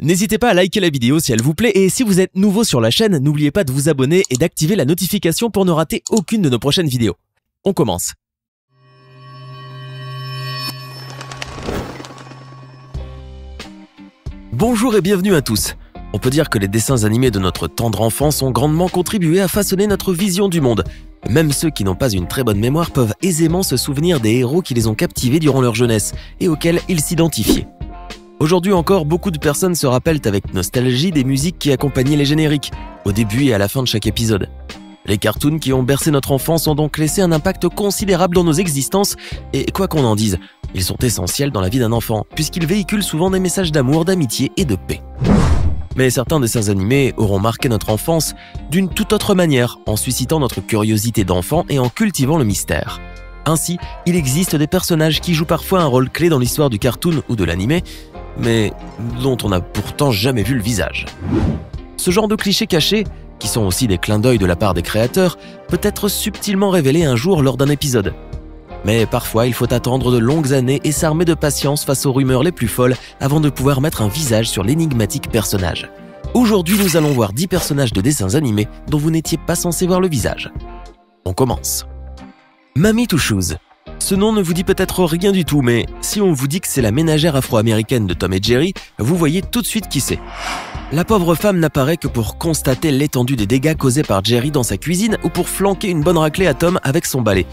N'hésitez pas à liker la vidéo si elle vous plaît et si vous êtes nouveau sur la chaîne, n'oubliez pas de vous abonner et d'activer la notification pour ne rater aucune de nos prochaines vidéos. On commence. Bonjour et bienvenue à tous. On peut dire que les dessins animés de notre tendre enfance ont grandement contribué à façonner notre vision du monde. Même ceux qui n'ont pas une très bonne mémoire peuvent aisément se souvenir des héros qui les ont captivés durant leur jeunesse et auxquels ils s'identifiaient. Aujourd'hui encore, beaucoup de personnes se rappellent avec nostalgie des musiques qui accompagnaient les génériques, au début et à la fin de chaque épisode. Les cartoons qui ont bercé notre enfance ont donc laissé un impact considérable dans nos existences, et quoi qu'on en dise, ils sont essentiels dans la vie d'un enfant, puisqu'ils véhiculent souvent des messages d'amour, d'amitié et de paix. Mais certains dessins animés auront marqué notre enfance d'une toute autre manière, en suscitant notre curiosité d'enfant et en cultivant le mystère. Ainsi, il existe des personnages qui jouent parfois un rôle clé dans l'histoire du cartoon ou de l'animé, mais dont on n'a pourtant jamais vu le visage. Ce genre de clichés cachés, qui sont aussi des clins d'œil de la part des créateurs, peut être subtilement révélé un jour lors d'un épisode. Mais parfois, il faut attendre de longues années et s'armer de patience face aux rumeurs les plus folles avant de pouvoir mettre un visage sur l'énigmatique personnage. Aujourd'hui, nous allons voir 10 personnages de dessins animés dont vous n'étiez pas censé voir le visage. On commence. Mamie Two Shoes. Ce nom ne vous dit peut-être rien du tout, mais si on vous dit que c'est la ménagère afro-américaine de Tom et Jerry, vous voyez tout de suite qui c'est. La pauvre femme n'apparaît que pour constater l'étendue des dégâts causés par Jerry dans sa cuisine ou pour flanquer une bonne raclée à Tom avec son balai.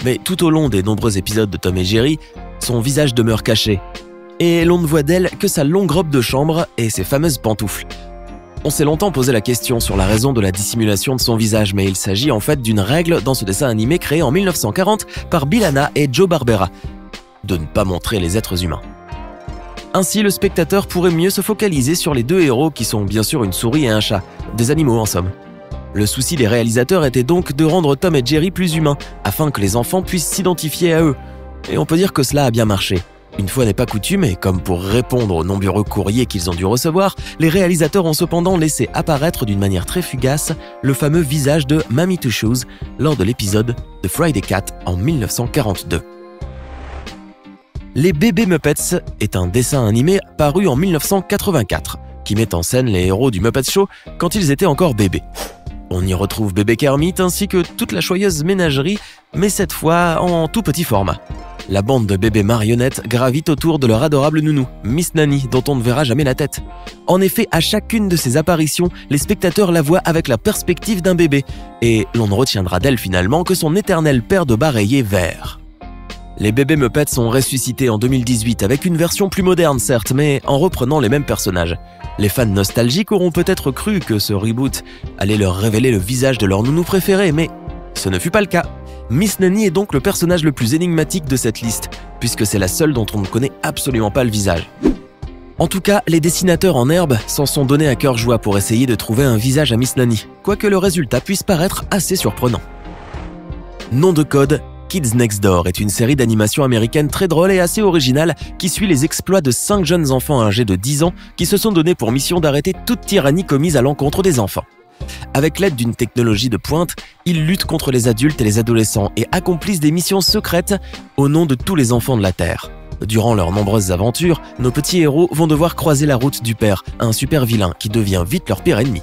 Mais tout au long des nombreux épisodes de Tom et Jerry, son visage demeure caché. Et l'on ne voit d'elle que sa longue robe de chambre et ses fameuses pantoufles. On s'est longtemps posé la question sur la raison de la dissimulation de son visage, mais il s'agit en fait d'une règle dans ce dessin animé créé en 1940 par Bill Hanna et Joe Barbera, de ne pas montrer les êtres humains. Ainsi, le spectateur pourrait mieux se focaliser sur les deux héros qui sont bien sûr une souris et un chat, des animaux en somme. Le souci des réalisateurs était donc de rendre Tom et Jerry plus humains, afin que les enfants puissent s'identifier à eux. Et on peut dire que cela a bien marché. Une fois n'est pas coutume, et comme pour répondre aux nombreux courriers qu'ils ont dû recevoir, les réalisateurs ont cependant laissé apparaître d'une manière très fugace le fameux visage de Mamie Two Shoes lors de l'épisode The Friday Cat en 1942. Les Bébés Muppets est un dessin animé paru en 1984, qui met en scène les héros du Muppet Show quand ils étaient encore bébés. On y retrouve Bébé Kermit ainsi que toute la joyeuse ménagerie, mais cette fois en tout petit format. La bande de bébés marionnettes gravite autour de leur adorable nounou, Miss Nanny, dont on ne verra jamais la tête. En effet, à chacune de ces apparitions, les spectateurs la voient avec la perspective d'un bébé, et l'on ne retiendra d'elle finalement que son éternelle paire de bas rayés verts. Les Bébés Muppets sont ressuscités en 2018 avec une version plus moderne certes, mais en reprenant les mêmes personnages. Les fans nostalgiques auront peut-être cru que ce reboot allait leur révéler le visage de leur nounou préféré, mais ce ne fut pas le cas. Miss Nanny est donc le personnage le plus énigmatique de cette liste, puisque c'est la seule dont on ne connaît absolument pas le visage. En tout cas, les dessinateurs en herbe s'en sont donnés à cœur joie pour essayer de trouver un visage à Miss Nanny, quoique le résultat puisse paraître assez surprenant. Nom de code, Kids Next Door est une série d'animation américaine très drôle et assez originale qui suit les exploits de 5 jeunes enfants âgés de 10 ans qui se sont donnés pour mission d'arrêter toute tyrannie commise à l'encontre des enfants. Avec l'aide d'une technologie de pointe, ils luttent contre les adultes et les adolescents et accomplissent des missions secrètes au nom de tous les enfants de la Terre. Durant leurs nombreuses aventures, nos petits héros vont devoir croiser la route du père, un super vilain qui devient vite leur pire ennemi.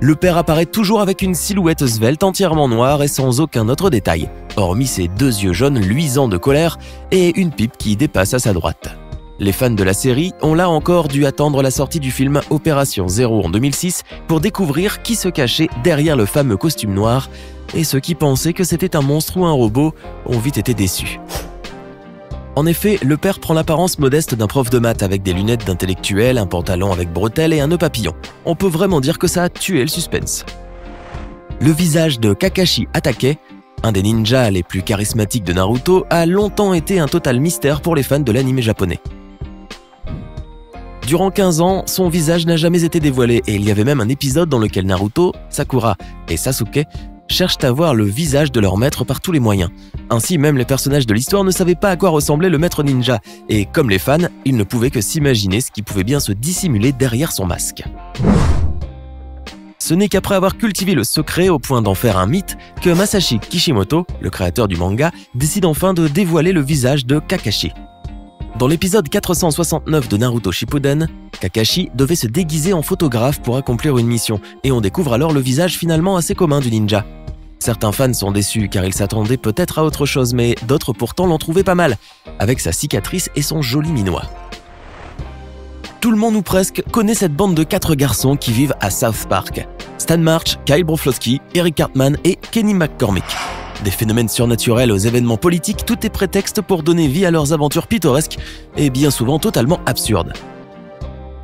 Le père apparaît toujours avec une silhouette svelte entièrement noire et sans aucun autre détail, hormis ses 2 yeux jaunes luisants de colère et une pipe qui dépasse à sa droite. Les fans de la série ont là encore dû attendre la sortie du film Opération Zéro en 2006 pour découvrir qui se cachait derrière le fameux costume noir, et ceux qui pensaient que c'était un monstre ou un robot ont vite été déçus. En effet, le père prend l'apparence modeste d'un prof de maths avec des lunettes d'intellectuel, un pantalon avec bretelles et un nœud papillon. On peut vraiment dire que ça a tué le suspense. Le visage de Kakashi Hatake, un des ninjas les plus charismatiques de Naruto, a longtemps été un total mystère pour les fans de l'anime japonais. Durant 15 ans, son visage n'a jamais été dévoilé et il y avait même un épisode dans lequel Naruto, Sakura et Sasuke cherchent à voir le visage de leur maître par tous les moyens. Ainsi, même les personnages de l'histoire ne savaient pas à quoi ressemblait le maître ninja et, comme les fans, ils ne pouvaient que s'imaginer ce qui pouvait bien se dissimuler derrière son masque. Ce n'est qu'après avoir cultivé le secret au point d'en faire un mythe que Masashi Kishimoto, le créateur du manga, décide enfin de dévoiler le visage de Kakashi. Dans l'épisode 469 de Naruto Shippuden, Kakashi devait se déguiser en photographe pour accomplir une mission, et on découvre alors le visage finalement assez commun du ninja. Certains fans sont déçus car ils s'attendaient peut-être à autre chose, mais d'autres pourtant l'ont trouvé pas mal, avec sa cicatrice et son joli minois. Tout le monde ou presque connaît cette bande de 4 garçons qui vivent à South Park. Stan March, Kyle Broflovski, Eric Cartman et Kenny McCormick. Des phénomènes surnaturels aux événements politiques, tout est prétexte pour donner vie à leurs aventures pittoresques et bien souvent totalement absurdes.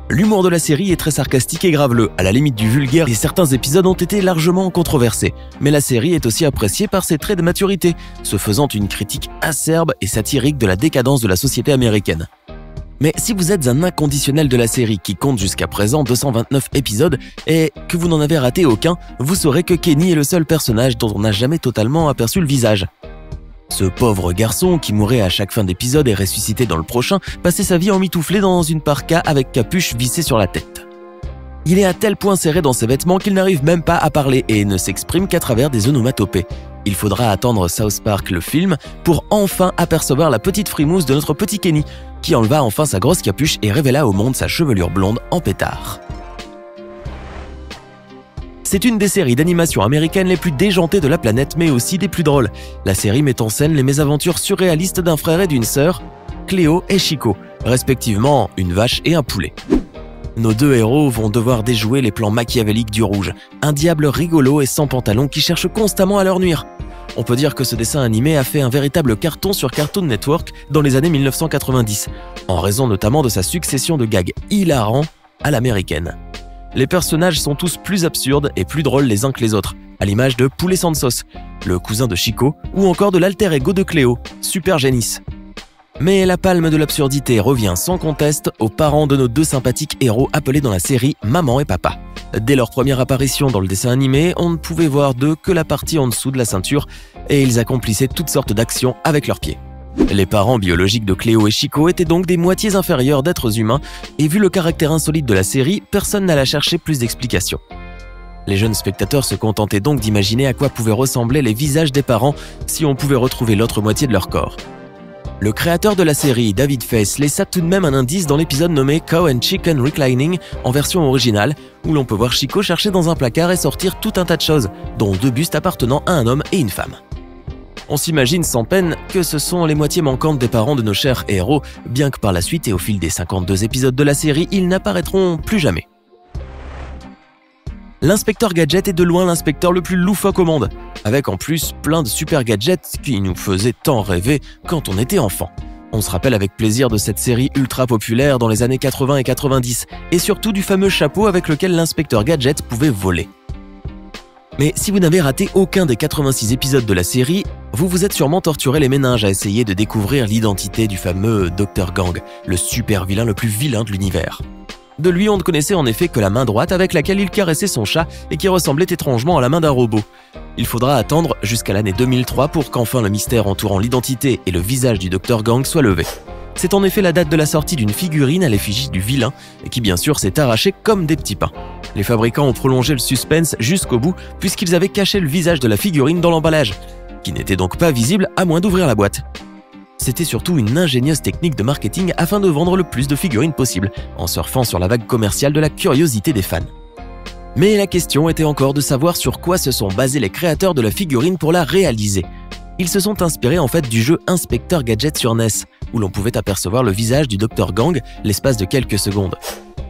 L'humour de la série est très sarcastique et graveleux, à la limite du vulgaire, et certains épisodes ont été largement controversés. Mais la série est aussi appréciée par ses traits de maturité, se faisant une critique acerbe et satirique de la décadence de la société américaine. Mais si vous êtes un inconditionnel de la série qui compte jusqu'à présent 229 épisodes et que vous n'en avez raté aucun, vous saurez que Kenny est le seul personnage dont on n'a jamais totalement aperçu le visage. Ce pauvre garçon, qui mourait à chaque fin d'épisode et ressuscité dans le prochain, passait sa vie emmitouflé dans une parka avec capuche vissée sur la tête. Il est à tel point serré dans ses vêtements qu'il n'arrive même pas à parler et ne s'exprime qu'à travers des onomatopées. Il faudra attendre South Park le film pour enfin apercevoir la petite frimousse de notre petit Kenny, qui enleva enfin sa grosse capuche et révéla au monde sa chevelure blonde en pétard. C'est une des séries d'animation américaines les plus déjantées de la planète, mais aussi des plus drôles. La série met en scène les mésaventures surréalistes d'un frère et d'une sœur, Cléo et Chico, respectivement une vache et un poulet. Nos deux héros vont devoir déjouer les plans machiavéliques du Rouge, un diable rigolo et sans pantalon qui cherche constamment à leur nuire. On peut dire que ce dessin animé a fait un véritable carton sur Cartoon Network dans les années 1990, en raison notamment de sa succession de gags hilarants à l'américaine. Les personnages sont tous plus absurdes et plus drôles les uns que les autres, à l'image de Poulet sans sauce, le cousin de Chico, ou encore de l'alter ego de Cléo, Super Génis. Mais la palme de l'absurdité revient sans conteste aux parents de nos deux sympathiques héros appelés dans la série Maman et Papa. Dès leur première apparition dans le dessin animé, on ne pouvait voir d'eux que la partie en dessous de la ceinture et ils accomplissaient toutes sortes d'actions avec leurs pieds. Les parents biologiques de Cléo et Chico étaient donc des moitiés inférieures d'êtres humains et vu le caractère insolite de la série, personne n'alla chercher plus d'explications. Les jeunes spectateurs se contentaient donc d'imaginer à quoi pouvaient ressembler les visages des parents si on pouvait retrouver l'autre moitié de leur corps. Le créateur de la série, David Face, laissa tout de même un indice dans l'épisode nommé Cow and Chicken Reclining en version originale, où l'on peut voir Chico chercher dans un placard et sortir tout un tas de choses, dont 2 bustes appartenant à un homme et une femme. On s'imagine sans peine que ce sont les moitiés manquantes des parents de nos chers héros, bien que par la suite et au fil des 52 épisodes de la série, ils n'apparaîtront plus jamais. L'inspecteur Gadget est de loin l'inspecteur le plus loufoque au monde, avec en plus plein de super gadgets qui nous faisaient tant rêver quand on était enfant. On se rappelle avec plaisir de cette série ultra populaire dans les années 80 et 90, et surtout du fameux chapeau avec lequel l'inspecteur Gadget pouvait voler. Mais si vous n'avez raté aucun des 86 épisodes de la série, vous vous êtes sûrement torturé les méninges à essayer de découvrir l'identité du fameux Dr Gang, le super vilain le plus vilain de l'univers. De lui, on ne connaissait en effet que la main droite avec laquelle il caressait son chat et qui ressemblait étrangement à la main d'un robot. Il faudra attendre jusqu'à l'année 2003 pour qu'enfin le mystère entourant l'identité et le visage du Dr Gang soit levé. C'est en effet la date de la sortie d'une figurine à l'effigie du vilain et qui bien sûr s'est arrachée comme des petits pains. Les fabricants ont prolongé le suspense jusqu'au bout puisqu'ils avaient caché le visage de la figurine dans l'emballage, qui n'était donc pas visible à moins d'ouvrir la boîte. C'était surtout une ingénieuse technique de marketing afin de vendre le plus de figurines possible, en surfant sur la vague commerciale de la curiosité des fans. Mais la question était encore de savoir sur quoi se sont basés les créateurs de la figurine pour la réaliser. Ils se sont inspirés en fait du jeu Inspecteur Gadget sur NES, où l'on pouvait apercevoir le visage du Dr Gang l'espace de quelques secondes.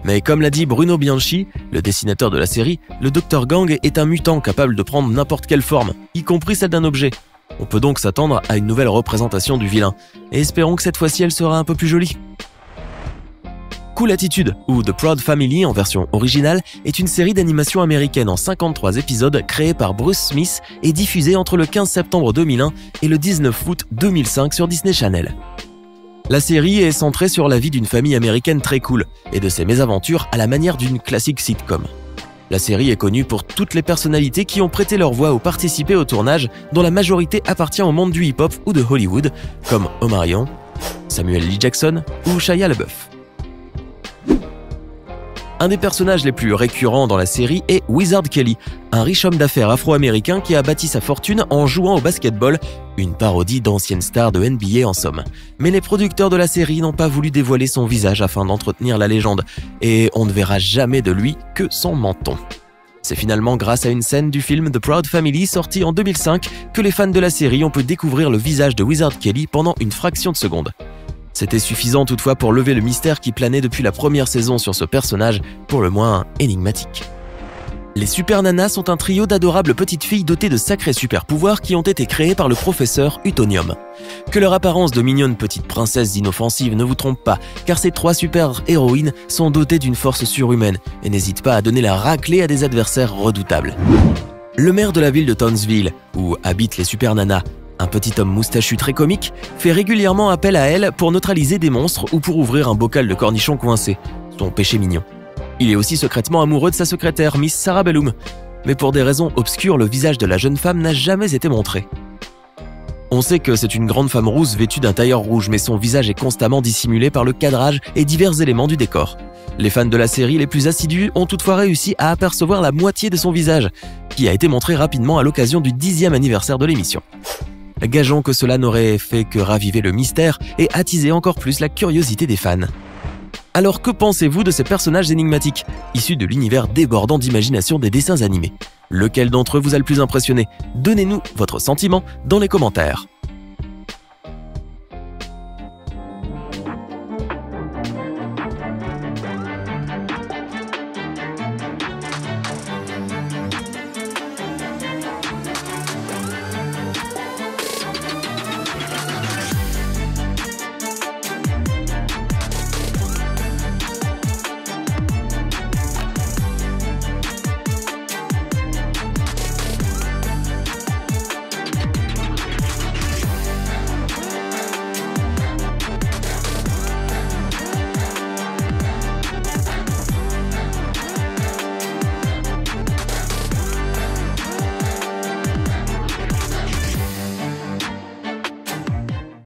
Mais comme l'a dit Bruno Bianchi, le dessinateur de la série, le Dr Gang est un mutant capable de prendre n'importe quelle forme, y compris celle d'un objet. On peut donc s'attendre à une nouvelle représentation du vilain, et espérons que cette fois-ci elle sera un peu plus jolie. Cool Attitude, ou The Proud Family en version originale, est une série d'animation américaine en 53 épisodes créée par Bruce Smith et diffusée entre le 15 septembre 2001 et le 19 août 2005 sur Disney Channel. La série est centrée sur la vie d'une famille américaine très cool et de ses mésaventures à la manière d'une classique sitcom. La série est connue pour toutes les personnalités qui ont prêté leur voix ou participé au tournage, dont la majorité appartient au monde du hip-hop ou de Hollywood, comme Omarion, Samuel L. Jackson ou Shia LaBeouf. Un des personnages les plus récurrents dans la série est Wizard Kelly, un riche homme d'affaires afro-américain qui a bâti sa fortune en jouant au basketball, une parodie d'anciennes stars de NBA en somme. Mais les producteurs de la série n'ont pas voulu dévoiler son visage afin d'entretenir la légende, et on ne verra jamais de lui que son menton. C'est finalement grâce à une scène du film The Proud Family sorti en 2005 que les fans de la série ont pu découvrir le visage de Wizard Kelly pendant une fraction de seconde. C'était suffisant toutefois pour lever le mystère qui planait depuis la première saison sur ce personnage, pour le moins énigmatique. Les Super Nanas sont un trio d'adorables petites filles dotées de sacrés super pouvoirs qui ont été créés par le professeur Utonium. Que leur apparence de mignonnes petites princesses inoffensives ne vous trompe pas, car ces 3 super-héroïnes sont dotées d'une force surhumaine et n'hésitent pas à donner la raclée à des adversaires redoutables. Le maire de la ville de Townsville, où habitent les Super Nanas, un petit homme moustachu très comique, fait régulièrement appel à elle pour neutraliser des monstres ou pour ouvrir un bocal de cornichons coincé, son péché mignon. Il est aussi secrètement amoureux de sa secrétaire, Miss Sarah Bellum, mais pour des raisons obscures, le visage de la jeune femme n'a jamais été montré. On sait que c'est une grande femme rousse vêtue d'un tailleur rouge, mais son visage est constamment dissimulé par le cadrage et divers éléments du décor. Les fans de la série les plus assidus ont toutefois réussi à apercevoir la moitié de son visage, qui a été montré rapidement à l'occasion du 10e anniversaire de l'émission. Gageons que cela n'aurait fait que raviver le mystère et attiser encore plus la curiosité des fans. Alors que pensez-vous de ces personnages énigmatiques, issus de l'univers débordant d'imagination des dessins animés? Lequel d'entre eux vous a le plus impressionné? Donnez-nous votre sentiment dans les commentaires.